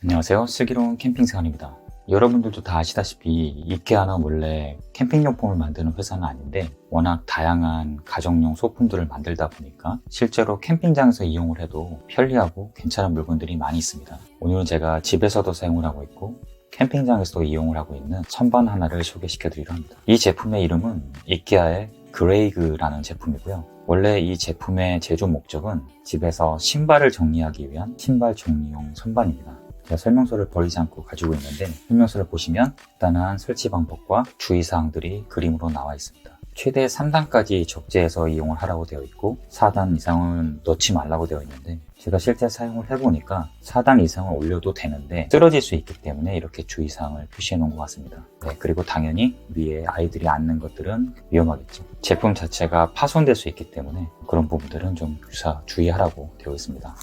안녕하세요. 슬기로운 캠핑 생활입니다. 여러분들도 다 아시다시피 이케아는 원래 캠핑용품을 만드는 회사는 아닌데 워낙 다양한 가정용 소품들을 만들다 보니까 실제로 캠핑장에서 이용을 해도 편리하고 괜찮은 물건들이 많이 있습니다. 오늘은 제가 집에서도 사용을 하고 있고 캠핑장에서도 이용을 하고 있는 선반 하나를 소개시켜 드리려 합니다. 이 제품의 이름은 이케아의 그레이그라는 제품이고요. 원래 이 제품의 제조 목적은 집에서 신발을 정리하기 위한 신발 정리용 선반입니다. 제가 설명서를 버리지 않고 가지고 있는데 설명서를 보시면 간단한 설치 방법과 주의사항들이 그림으로 나와 있습니다. 최대 3단까지 적재해서 이용을 하라고 되어 있고 4단 이상은 넣지 말라고 되어 있는데 제가 실제 사용을 해보니까 4단 이상을 올려도 되는데 쓰러질 수 있기 때문에 이렇게 주의사항을 표시해 놓은 것 같습니다. 그리고 당연히 위에 아이들이 앉는 것들은 위험하겠죠. 제품 자체가 파손될 수 있기 때문에 그런 부분들은 좀 주의하라고 되어 있습니다.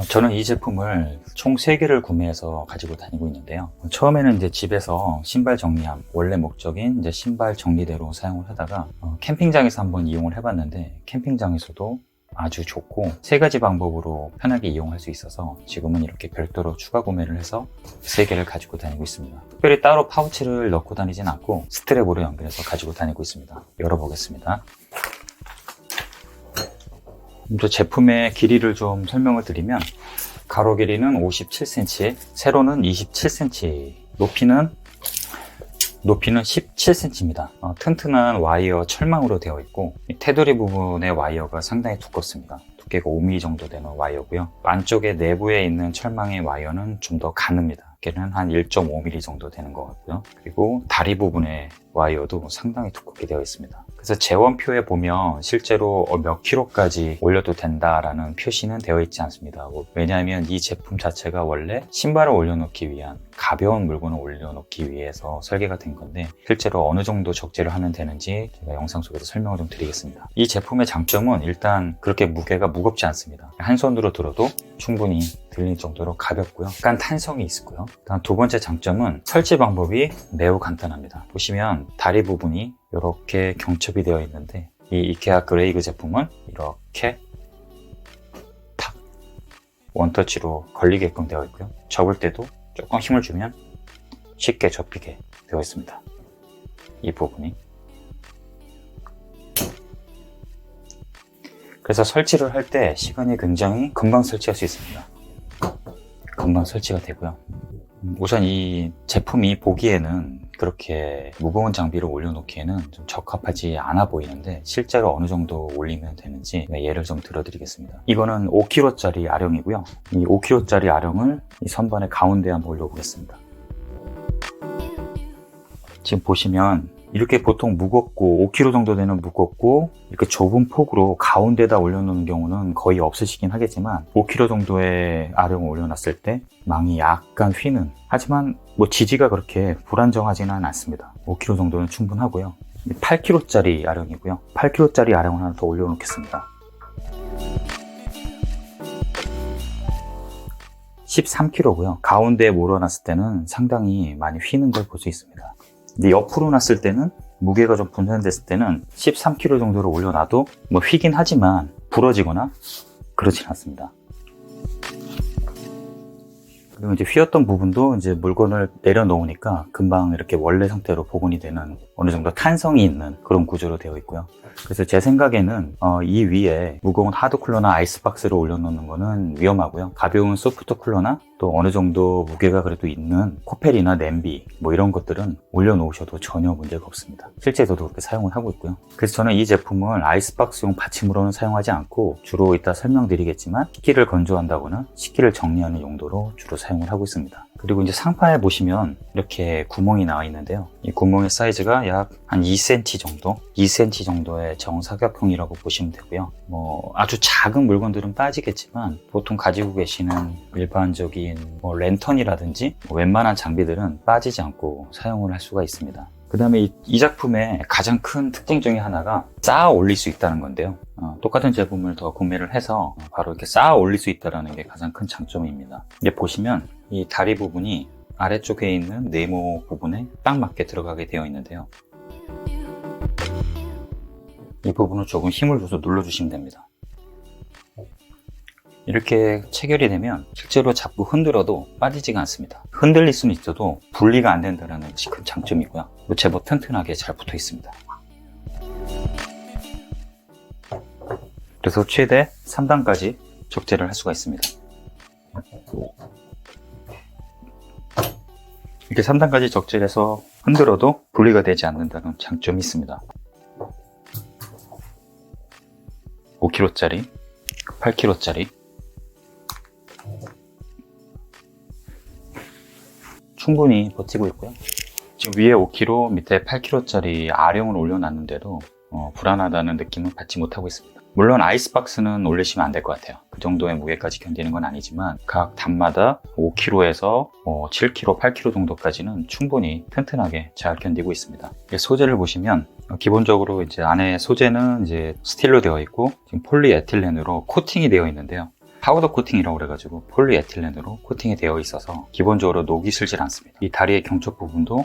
저는 이 제품을 총 3개를 구매해서 가지고 다니고 있는데요. 처음에는 이제 집에서 신발 정리함, 원래 목적인 이제 신발 정리대로 사용을 하다가 캠핑장에서 한번 이용을 해봤는데 캠핑장에서도 아주 좋고 3가지 방법으로 편하게 이용할 수 있어서 지금은 이렇게 별도로 추가 구매를 해서 3개를 가지고 다니고 있습니다. 특별히 따로 파우치를 넣고 다니진 않고 스트랩으로 연결해서 가지고 다니고 있습니다. 열어보겠습니다. 또 제품의 길이를 좀 설명을 드리면 가로 길이는 57cm, 세로는 27cm, 높이는 17cm입니다. 튼튼한 와이어 철망으로 되어 있고 테두리 부분의 와이어가 상당히 두껍습니다. 두께가 5mm 정도 되는 와이어고요. 안쪽에 내부에 있는 철망의 와이어는 좀 더 가늡니다. 두께는 한 1.5mm 정도 되는 것 같고요. 그리고 다리 부분의 와이어도 상당히 두껍게 되어 있습니다. 그래서 재원표에 보면 실제로 몇 킬로까지 올려도 된다라는 표시는 되어 있지 않습니다. 왜냐하면 이 제품 자체가 원래 신발을 올려놓기 위한 가벼운 물건을 올려놓기 위해서 설계가 된 건데 실제로 어느 정도 적재를 하면 되는지 제가 영상 속에서 설명을 좀 드리겠습니다. 이 제품의 장점은 일단 그렇게 무게가 무겁지 않습니다. 한 손으로 들어도 충분히 들릴 정도로 가볍고요. 약간 탄성이 있고요. 다음 두 번째 장점은 설치 방법이 매우 간단합니다. 보시면 다리 부분이 이렇게 경첩이 되어 있는데 이 이케아 그레이그 제품은 이렇게 탁 원터치로 걸리게끔 되어 있고요. 접을 때도 조금 힘을 주면 쉽게 접히게 되어 있습니다. 이 부분이. 그래서 설치를 할 때 시간이 굉장히 금방 설치할 수 있습니다. 금방 설치가 되고요. 우선 이 제품이 보기에는 그렇게 무거운 장비를 올려놓기에는 좀 적합하지 않아 보이는데 실제로 어느 정도 올리면 되는지 예를 좀 들어드리겠습니다. 이거는 5kg짜리 아령이고요. 이 5kg짜리 아령을 이 선반의 가운데에 한번 올려보겠습니다. 지금 보시면 이렇게 보통 무겁고 5kg 정도 되는 무겁고 이렇게 좁은 폭으로 가운데다 올려놓는 경우는 거의 없으시긴 하겠지만 5kg 정도의 아령을 올려놨을 때 망이 약간 휘는, 하지만 지지가 그렇게 불안정하지는 않습니다. 5kg 정도는 충분하고요. 8kg짜리 아령이고요. 8kg짜리 아령을 하나 더 올려놓겠습니다. 13kg고요. 가운데에 몰아놨을 때는 상당히 많이 휘는 걸 볼 수 있습니다. 근데 옆으로 놨을 때는 무게가 좀 분산됐을 때는 13kg 정도로 올려놔도 휘긴 하지만 부러지거나 그러진 않습니다. 그리고 이제 휘었던 부분도 이제 물건을 내려놓으니까 금방 이렇게 원래 상태로 복원이 되는 어느 정도 탄성이 있는 그런 구조로 되어 있고요. 그래서 제 생각에는 이 위에 무거운 하드 쿨러나 아이스박스를 올려놓는 거는 위험하고요. 가벼운 소프트 쿨러나 또 어느 정도 무게가 그래도 있는 코펠이나 냄비 이런 것들은 올려놓으셔도 전혀 문제가 없습니다. 실제 저도 그렇게 사용을 하고 있고요. 그래서 저는 이 제품을 아이스박스용 받침으로는 사용하지 않고 주로 이따 설명드리겠지만 식기를 건조한다거나 식기를 정리하는 용도로 주로 사용을 하고 있습니다. 그리고 이제 상판에 보시면 이렇게 구멍이 나와 있는데요. 이 구멍의 사이즈가 약 한 2cm 정도, 2cm 정도의 정사각형이라고 보시면 되고요. 아주 작은 물건들은 빠지겠지만 보통 가지고 계시는 일반적인 랜턴이라든지 웬만한 장비들은 빠지지 않고 사용을 할 수가 있습니다. 그 다음에 이 작품의 가장 큰 특징 중에 하나가 쌓아 올릴 수 있다는 건데요. 똑같은 제품을 더 구매를 해서 바로 이렇게 쌓아 올릴 수 있다는 게 가장 큰 장점입니다. 이제 보시면 이 다리 부분이 아래쪽에 있는 네모 부분에 딱 맞게 들어가게 되어 있는데요. 이 부분을 조금 힘을 줘서 눌러주시면 됩니다. 이렇게 체결이 되면 실제로 자꾸 흔들어도 빠지지가 않습니다. 흔들릴 수는 있어도 분리가 안 된다는 것이 큰 장점이고요. 제법 튼튼하게 잘 붙어 있습니다. 그래서 최대 3단까지 적재를 할 수가 있습니다. 이렇게 3단까지 적재를 해서 흔들어도 분리가 되지 않는다는 장점이 있습니다. 5kg짜리, 8kg짜리 충분히 버티고 있고요. 지금 위에 5kg, 밑에 8kg짜리 R형을 올려놨는데도 불안하다는 느낌을 받지 못하고 있습니다. 물론 아이스박스는 올리시면 안 될 것 같아요. 그 정도의 무게까지 견디는 건 아니지만 각 단마다 5kg에서 7kg, 8kg 정도까지는 충분히 튼튼하게 잘 견디고 있습니다. 소재를 보시면 기본적으로 이제 안에 소재는 이제 스틸로 되어 있고 지금 폴리에틸렌으로 코팅이 되어 있는데요. 파우더 코팅이라고 그래가지고 폴리에틸렌으로 코팅이 되어 있어서 기본적으로 녹이 슬질 않습니다. 이 다리의 경첩 부분도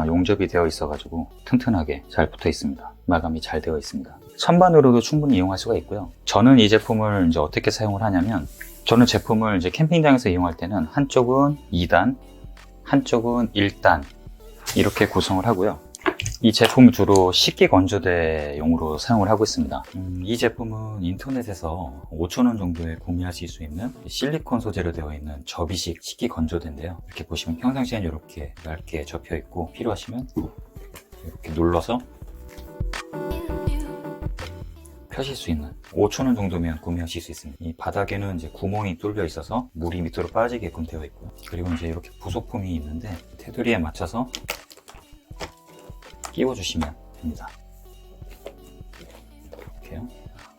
용접이 되어 있어가지고 튼튼하게 잘 붙어 있습니다. 마감이 잘 되어 있습니다. 선반으로도 충분히 이용할 수가 있고요. 저는 이 제품을 이제 어떻게 사용을 하냐면, 저는 제품을 이제 캠핑장에서 이용할 때는 한쪽은 2단, 한쪽은 1단 이렇게 구성을 하고요. 이 제품을 주로 식기 건조대용으로 사용을 하고 있습니다. 이 제품은 인터넷에서 5,000원 정도에 구매하실 수 있는 실리콘 소재로 되어 있는 접이식 식기 건조대인데요. 이렇게 보시면 평상시에는 이렇게 얇게 접혀 있고, 필요하시면 이렇게 눌러서 펴실 수 있는, 5,000원 정도면 구매하실 수 있습니다. 이 바닥에는 이제 구멍이 뚫려 있어서 물이 밑으로 빠지게끔 되어 있고요. 그리고 이제 이렇게 부속품이 있는데 테두리에 맞춰서 끼워주시면 됩니다. 이렇게요.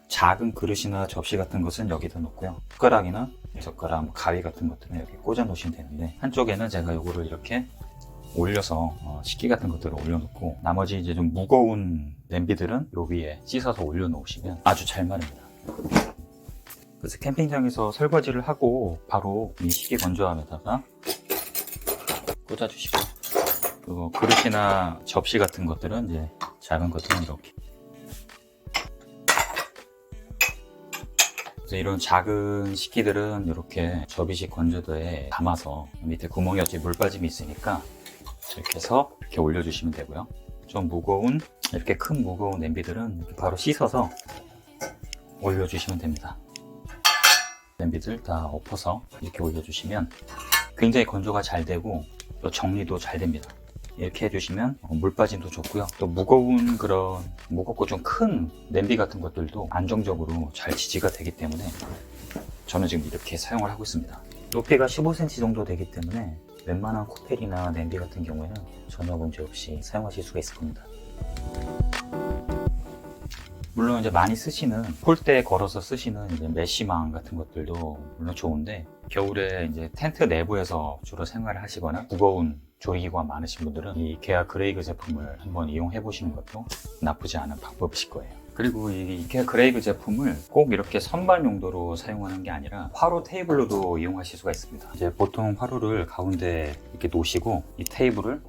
작은 그릇이나 접시 같은 것은 여기다 놓고요. 숟가락이나 젓가락, 가위 같은 것들은 여기 꽂아 놓으시면 되는데, 한쪽에는 제가 이거를 이렇게 올려서 식기 같은 것들을 올려놓고, 나머지 이제 좀 무거운 냄비들은 요 위에 씻어서 올려놓으시면 아주 잘 마릅니다. 그래서 캠핑장에서 설거지를 하고 바로 이 식기 건조함에다가 꽂아주시고, 그리고 그릇이나 접시 같은 것들은 이제 작은 것들은 이렇게, 그래서 이런 작은 식기들은 이렇게 접이식 건조대에 담아서 밑에 구멍이 없이 물 빠짐이 있으니까 이렇게 해서 이렇게 올려주시면 되고요. 좀 무거운, 이렇게 큰 무거운 냄비들은 이렇게 바로 씻어서 올려주시면 됩니다. 냄비들 다 엎어서 이렇게 올려주시면 굉장히 건조가 잘 되고 또 정리도 잘 됩니다. 이렇게 해주시면 물 빠짐도 좋고요. 또 무거운 그런 무겁고 좀 큰 냄비 같은 것들도 안정적으로 잘 지지가 되기 때문에 저는 지금 이렇게 사용을 하고 있습니다. 높이가 15cm 정도 되기 때문에 웬만한 코펠이나 냄비 같은 경우에는 전혀 문제 없이 사용하실 수가 있을 겁니다. 물론 이제 많이 쓰시는, 폴대에 걸어서 쓰시는 이제 메쉬망 같은 것들도 물론 좋은데, 겨울에 이제 텐트 내부에서 주로 생활을 하시거나 무거운 조리기구가 많으신 분들은 이 이케아 그레이그 제품을 한번 이용해 보시는 것도 나쁘지 않은 방법이실 거예요. 그리고 이 이케아 그레이그 제품을 꼭 이렇게 선반 용도로 사용하는 게 아니라 화로 테이블로도 이용하실 수가 있습니다. 이제 보통 화로를 가운데 이렇게 놓으시고 이 테이블을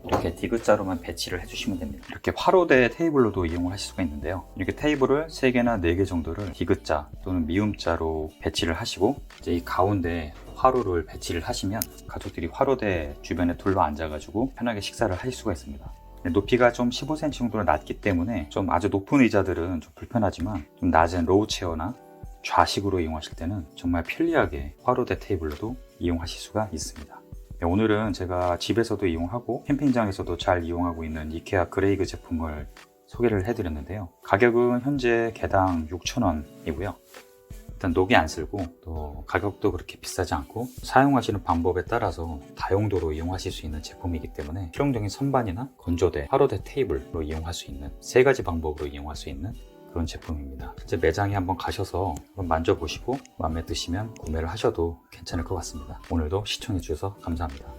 이렇게 디귿자로만 배치를 해주시면 됩니다. 이렇게 화로대 테이블로도 이용을 하실 수가 있는데요. 이렇게 테이블을 3개나 4개 정도를 디귿자 또는 미음자로 배치를 하시고, 이제 이 가운데 화로를 배치를 하시면 가족들이 화로대 주변에 둘러 앉아가지고 편하게 식사를 하실 수가 있습니다. 높이가 좀 15cm 정도 낮기 때문에 좀 아주 높은 의자들은 좀 불편하지만, 좀 낮은 로우 체어나 좌식으로 이용하실 때는 정말 편리하게 화로대 테이블로도 이용하실 수가 있습니다. 오늘은 제가 집에서도 이용하고 캠핑장에서도 잘 이용하고 있는 이케아 그레이그 제품을 소개를 해드렸는데요. 가격은 현재 개당 6,000원이고요. 일단 녹이 안 슬고 또 가격도 그렇게 비싸지 않고 사용하시는 방법에 따라서 다용도로 이용하실 수 있는 제품이기 때문에 실용적인 선반이나 건조대, 화로대 테이블로 이용할 수 있는 3가지 방법으로 이용할 수 있는 그런 제품입니다. 실제 매장에 한번 가셔서 한번 만져보시고 마음에 드시면 구매를 하셔도 괜찮을 것 같습니다. 오늘도 시청해 주셔서 감사합니다.